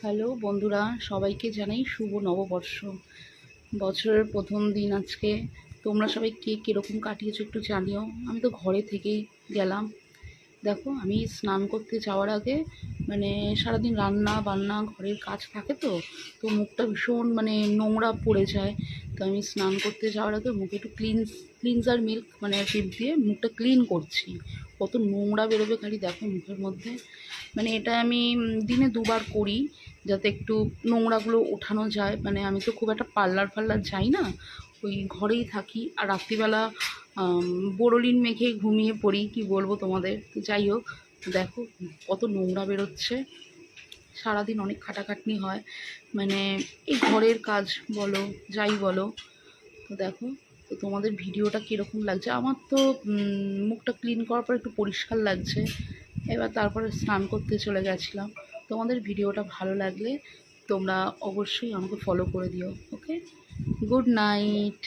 Hello বন্ধুরা, সবাইকে জানাই শুভ নববর্ষ। বছরের প্রথম দিন আজকে। তোমরা সবাই কে কীরকম কাটিয়েছো একটু জানিও। আমি তো ঘরে থেকেই গেলাম। দেখো, আমি স্নান করতে যাওয়ার আগে সারাদিন রান্না বান্না ঘরের কাজ থাকে, তো মুখটা ভীষণ নোংরা পড়ে যায়। তো আমি স্নান করতে যাওয়ার আগে মুখে একটু ক্লিনজার মিল্ক টিপ দিয়ে মুখটা ক্লিন করছি। কত নোংরা বেরোবে খালি দেখো মুখের মধ্যে। এটা আমি দিনে দুবার করি, যাতে একটু নোংরাগুলো ওঠানো যায়। আমি তো খুব একটা পার্লার যাই না, ওই ঘরেই থাকি। আর রাত্রিবেলা বোরোলিন মেখে ঘুমিয়ে পড়ি, কি বলবো তোমাদের। তো যাই হোক, দেখো কত নোংরা বেরোচ্ছে। সারাদিন অনেক খাটাখাটনি হয়, এই ঘরের কাজ বলো যাই বলো। তো দেখো, তো তোমাদের ভিডিওটা কীরকম লাগছে। আমার তো মুখটা ক্লিন করার পর একটু পরিষ্কার লাগছে। এবার তারপরে স্নান করতে চলে গেছিলাম। তোমাদের ভিডিওটা ভালো লাগলে তোমরা অবশ্যই আমাকে ফলো করে দিও। ওকে, গুড নাইট।